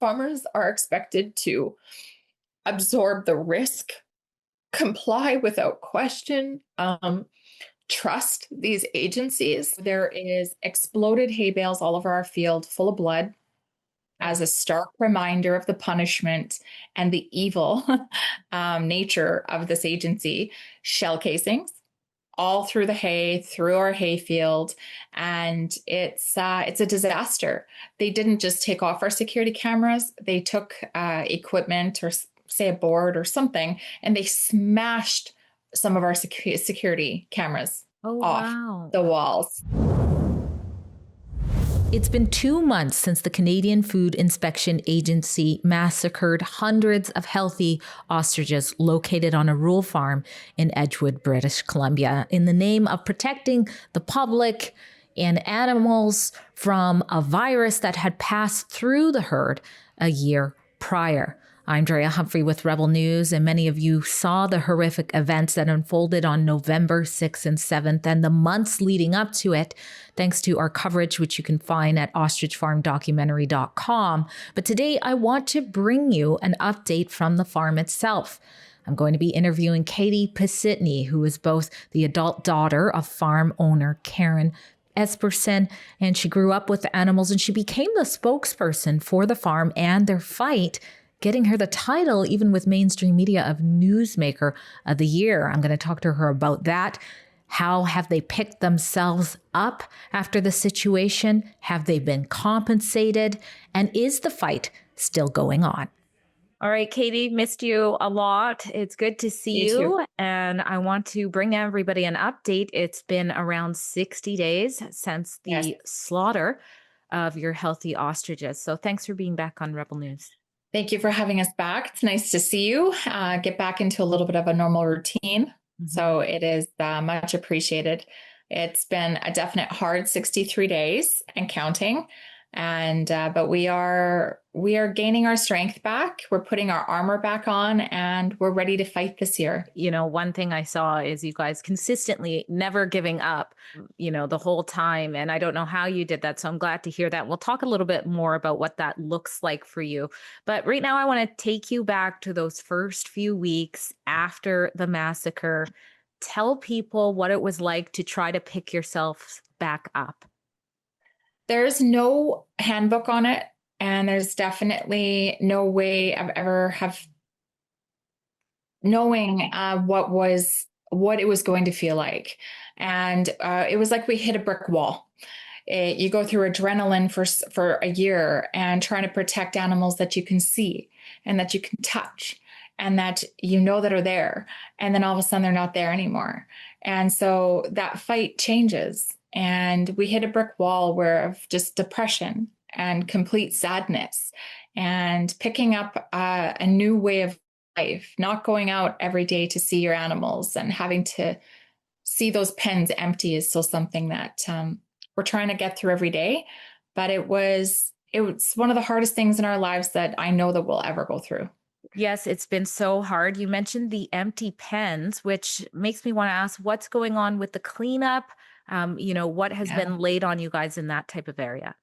Farmers are expected to absorb the risk, comply without question, trust these agencies. There is exploded hay bales all over our field full of blood as a stark reminder of the punishment and the evil nature of this agency. Shell casings all through the hay, through our hay field, and it's a disaster. They didn't just take off our security cameras; they took equipment or say a board or something, and they smashed some of our security cameras Oh, off wow. the walls. It's been 2 months since the Canadian Food Inspection Agency massacred hundreds of healthy ostriches located on a rural farm in Edgewood, British Columbia, in the name of protecting the public and animals from a virus that had passed through the herd a year prior. I'm Drea Humphrey with Rebel News, and many of you saw the horrific events that unfolded on November 6th and 7th and the months leading up to it, thanks to our coverage, which you can find at ostrichfarmdocumentary.com. But today, I want to bring you an update from the farm itself. I'm going to be interviewing Katie Pasitney, who is both the adult daughter of farm owner Karen Esperson, and she grew up with the animals, and she became the spokesperson for the farm and their fight, getting her the title, even with mainstream media, of Newsmaker of the Year. I'm going to talk to her about that. How have they picked themselves up after the situation? Have they been compensated? And is the fight still going on? All right, Katie, missed you a lot. It's good to see You too. And I want to bring everybody an update. It's been around 60 days since Yes. the slaughter of your healthy ostriches. So thanks for being back on Rebel News. Thank you for having us back. It's nice to see you get back into a little bit of a normal routine. Mm-hmm. So it is much appreciated. It's been a definite hard 63 days and counting. But we are gaining our strength back. We're putting our armor back on, and we're ready to fight this year. You know, one thing I saw is you guys consistently never giving up, the whole time. And I don't know how you did that. So I'm glad to hear that. We'll talk a little bit more about what that looks like for you. But right now, I want to take you back to those first few weeks after the massacre. Tell people what it was like to try to pick yourself back up. There's no handbook on it, and there's definitely no way of ever knowing what it was going to feel like. And it was like we hit a brick wall. You go through adrenaline for a year and trying to protect animals that you can see and that you can touch and that that are there. And then all of a sudden they're not there anymore. And so that fight changes. And we hit a brick wall of just depression and complete sadness and picking up a new way of life, not going out every day to see your animals and having to see those pens empty is still something that we're trying to get through every day. But it was one of the hardest things in our lives that I know that we'll ever go through. Yes, it's been so hard. You mentioned the empty pens, which makes me want to ask what's going on with the cleanup. What has been laid on you guys in that type of area?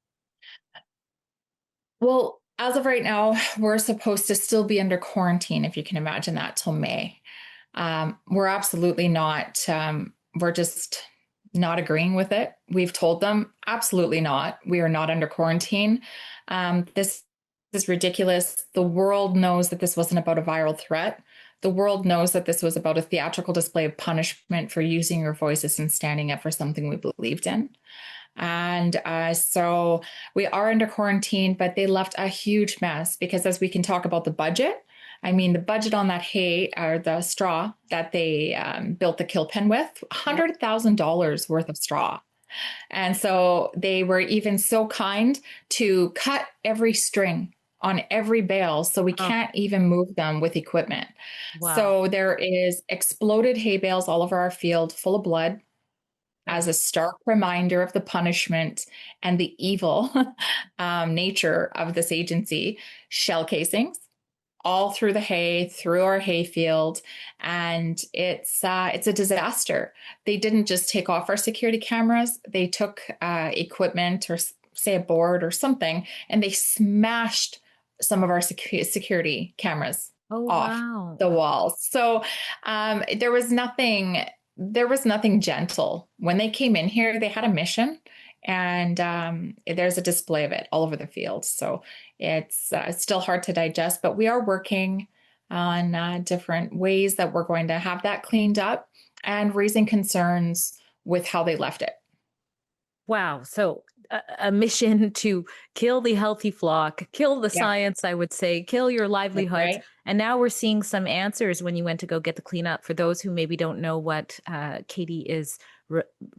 Well, as of right now, we're supposed to still be under quarantine, if you can imagine that, till May. We're absolutely not. We're just not agreeing with it. We've told them absolutely not. We are not under quarantine. This is ridiculous. The world knows that this wasn't about a viral threat. The world knows that this was about a theatrical display of punishment for using your voices and standing up for something we believed in. And so we are under quarantine, but they left a huge mess because as we can talk about the budget, the budget on that hay or the straw that they built the kill pen with, $100,000 worth of straw. And so they were even so kind to cut every string on every bale, so we can't even move them with equipment. Wow. So there is exploded hay bales all over our field full of blood as a stark reminder of the punishment and the evil nature of this agency. Shell casings all through the hay, through our hay field, and it's a disaster. They didn't just take off our security cameras; they took equipment or say a board or something, and they smashed some of our security cameras Oh, off wow. the walls. So there was nothing gentle. When they came in here, they had a mission, and there's a display of it all over the field. So it's still hard to digest, but we are working on different ways that we're going to have that cleaned up and raising concerns with how they left it. Wow. So a mission to kill the healthy flock, kill the Yeah, science, I would say, kill your that's livelihoods. right. And now we're seeing some answers when you went to go get the cleanup. For those who maybe don't know what Katie is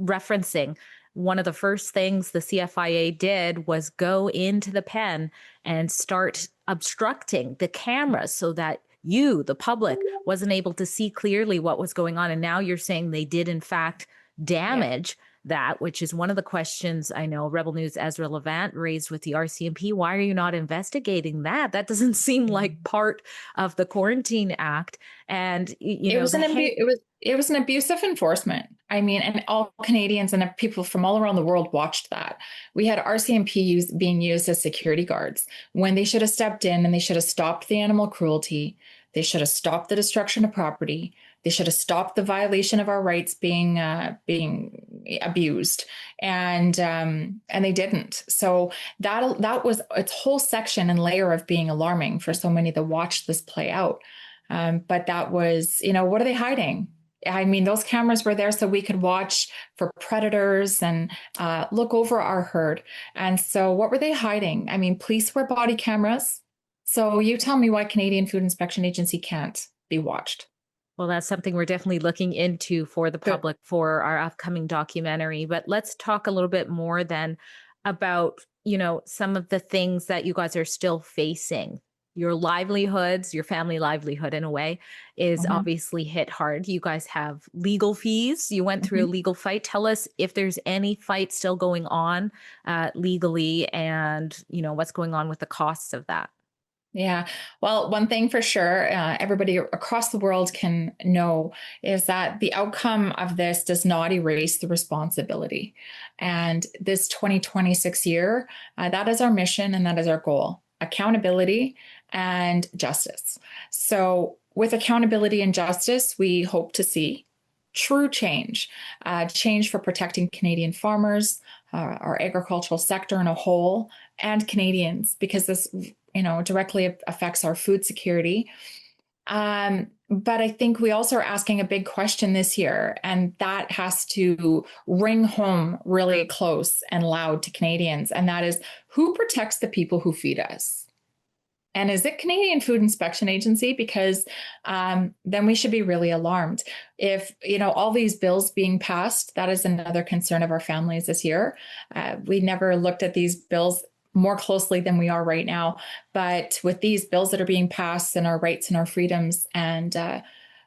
referencing, one of the first things the CFIA did was go into the pen and start obstructing the cameras so that you, the public, wasn't able to see clearly what was going on. And now you're saying they did, in fact, Yeah. damage that, which is one of the questions I know Rebel News Ezra Levant raised with the RCMP. Why are you not investigating that? That doesn't seem like part of the Quarantine Act. And It was it was an abuse of enforcement. I mean, and all Canadians and people from all around the world watched that. We had RCMP being used as security guards when they should have stepped in and they should have stopped the animal cruelty. They should have stopped the destruction of property. They should have stopped the violation of our rights being abused, and they didn't. So that was its whole section and layer of being alarming for so many that watched this play out. But that was, what are they hiding? I mean, those cameras were there so we could watch for predators and look over our herd. And so, what were they hiding? I mean, police wear body cameras. So, you tell me why Canadian Food Inspection Agency can't be watched. well, that's something we're definitely looking into for the Good. public for our upcoming documentary. But let's talk a little bit more then about, some of the things that you guys are still facing. Your livelihoods, your family livelihood in a way, is Mhm. obviously hit hard. You guys have legal fees. You went through a Mhm. legal fight. Tell us if there's any fight still going on legally, and what's going on with the costs of that. Yeah. Well, one thing for sure, everybody across the world can know is that the outcome of this does not erase the responsibility. And this 2026 year, that is our mission and that is our goal: accountability and justice. So, with accountability and justice, we hope to see true change, change for protecting Canadian farmers, our agricultural sector in a whole, and Canadians, because this directly affects our food security. But I think we also are asking a big question this year, and that has to ring home really close and loud to Canadians. And that is, who protects the people who feed us? And is it Canadian Food Inspection Agency? Because then we should be really alarmed. If, all these bills being passed, that is another concern of our families this year. We never looked at these bills more closely than we are right now. But with these bills that are being passed and our rights and our freedoms and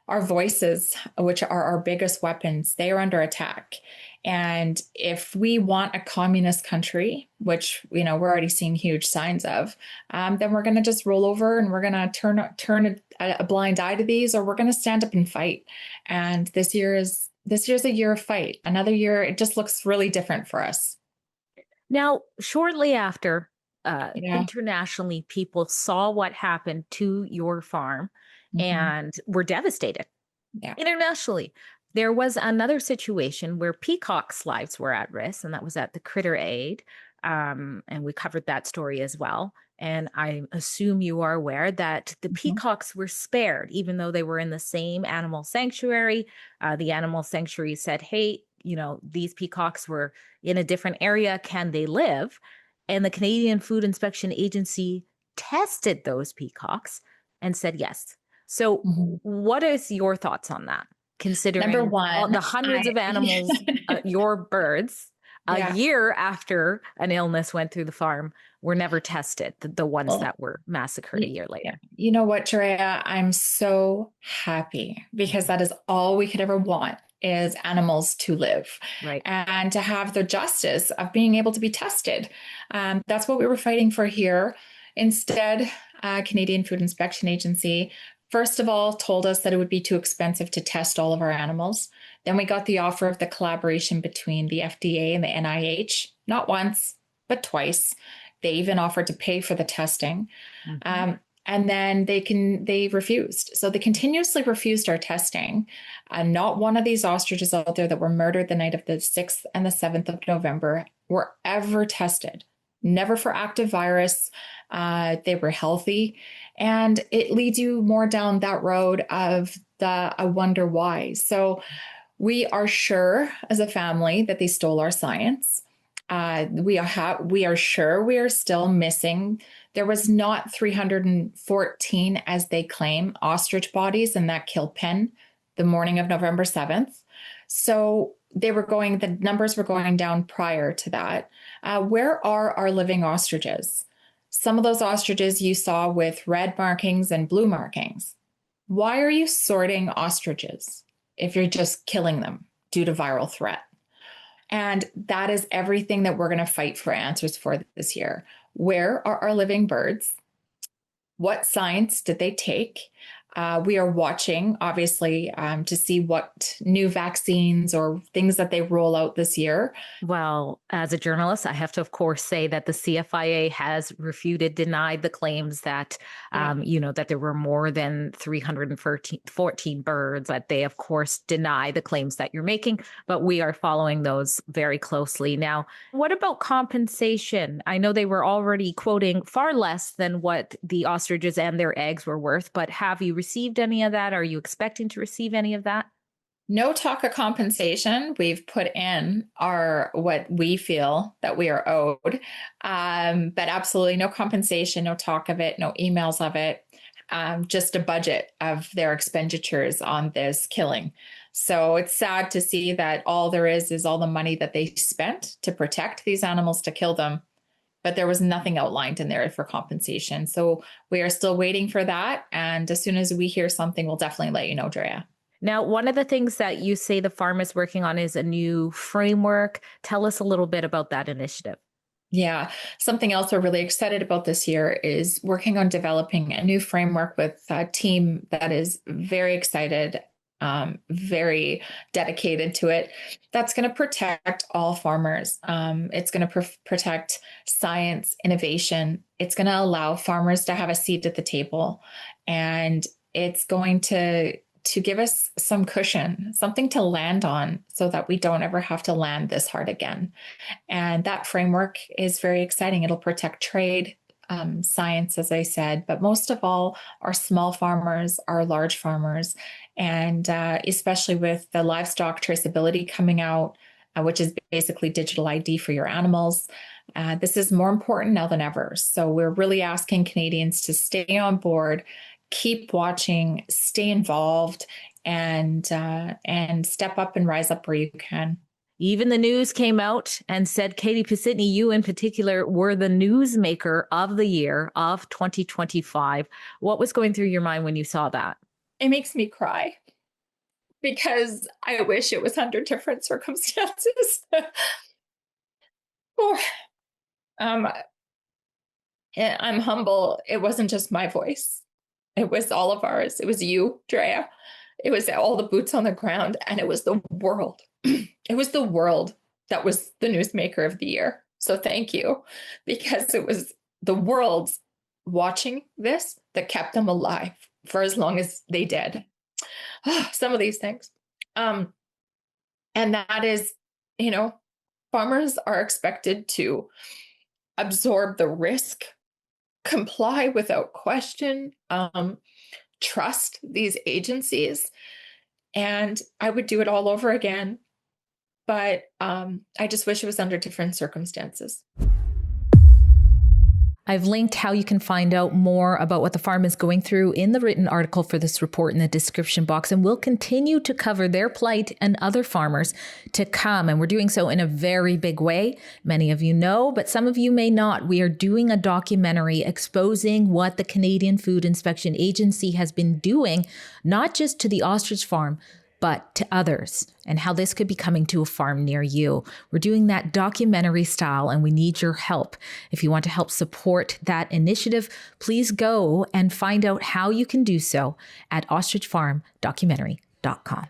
our voices, which are our biggest weapons, they are under attack. And if we want a communist country, which we're already seeing huge signs of, then we're going to just roll over and we're going to turn a blind eye to these, or we're going to stand up and fight. And this year's a year of fight. Another year, it just looks really different for us. Now, shortly after, Yeah. internationally, people saw what happened to your farm Mhm. and were devastated. Yeah. Internationally, there was another situation where peacocks' lives were at risk, and that was at the Critter Aid. And we covered that story as well. And I assume you are aware that the Mhm. peacocks were spared, even though they were in the same animal sanctuary. The animal sanctuary said, hey, these peacocks were in a different area. Can they live? And the Canadian Food Inspection Agency tested those peacocks and said yes. So, Mhm. what is your thoughts on that? Number Considering all one, the hundreds I of animals, your birds, a yeah. year after an illness went through the farm, were never tested, the ones Well, that were massacred a year yeah. later. You know what, Jerea? I'm so happy because that is all we could ever want is animals to live Right. and to have the justice of being able to be tested. That's what we were fighting for here. Instead, Canadian Food Inspection Agency, first of all, told us that it would be too expensive to test all of our animals. Then we got the offer of the collaboration between the FDA and the NIH, not once, but twice. They even offered to pay for the testing. Mm-hmm. And then they refused. So they continuously refused our testing. Not one of these ostriches out there that were murdered the night of the 6th and the 7th of November were ever tested. Never for active virus. They were healthy. And it leads you more down that road of I wonder why. So we are sure as a family that they stole our science. We are sure we are still missing. There was not 314, as they claim, ostrich bodies in that kill pen the morning of November 7th. So the numbers were going down prior to that. Where are our living ostriches? Some of those ostriches you saw with red markings and blue markings. Why are you sorting ostriches if you're just killing them due to viral threat? And that is everything that we're going to fight for answers for this year. Where are our living birds? What science did they take? We are watching, obviously, to see what new vaccines or things that they roll out this year. Well, as a journalist, I have to, of course, say that the CFIA has denied the claims that, that there were more than 314 birds, that they, of course, deny the claims that you're making, but we are following those very closely. Now, what about compensation? I know they were already quoting far less than what the ostriches and their eggs were worth, but have you received any of that? Are you expecting to receive any of that? No talk of compensation. We've put in what we feel that we are owed, but absolutely no compensation, no talk of it, no emails of it, just a budget of their expenditures on this killing. So it's sad to see that all there is all the money that they spent to protect these animals, to kill them, but there was nothing outlined in there for compensation. So we are still waiting for that. And as soon as we hear something, we'll definitely let you know, Drea. Now, one of the things that you say the farm is working on is a new framework. Tell us a little bit about that initiative. Yeah, something else we're really excited about this year is working on developing a new framework with a team that is very excited, very dedicated to it. That's going to protect all farmers. It's going to protect science, innovation. It's going to allow farmers to have a seat at the table, and it's going to give us some cushion, something to land on so that we don't ever have to land this hard again. And that framework is very exciting. It'll protect trade, science, as I said, but most of all, our small farmers, our large farmers, and especially with the livestock traceability coming out, which is basically digital ID for your animals. This is more important now than ever. So we're really asking Canadians to stay on board, keep watching, stay involved, and step up and rise up where you can. Even the news came out and said, Katie Pasitney, you in particular were the newsmaker of the year of 2025. What was going through your mind when you saw that? It makes me cry because I wish it was under different circumstances. I'm humble. It wasn't just my voice. It was all of ours. It was you, Drea. It was all the boots on the ground, and it was the world. It was the world that was the newsmaker of the year. So thank you, because it was the world watching this that kept them alive for as long as they did. Some of these things. And that is, farmers are expected to absorb the risk, comply without question, trust these agencies. And I would do it all over again. But I just wish it was under different circumstances. I've linked how you can find out more about what the farm is going through in the written article for this report in the description box, and we'll continue to cover their plight and other farmers to come. And we're doing so in a very big way. Many of you know, but some of you may not. We are doing a documentary exposing what the Canadian Food Inspection Agency has been doing, not just to the ostrich farm, but to others, and how this could be coming to a farm near you. We're doing that documentary style, and we need your help. If you want to help support that initiative, please go and find out how you can do so at ostrichfarmdocumentary.com.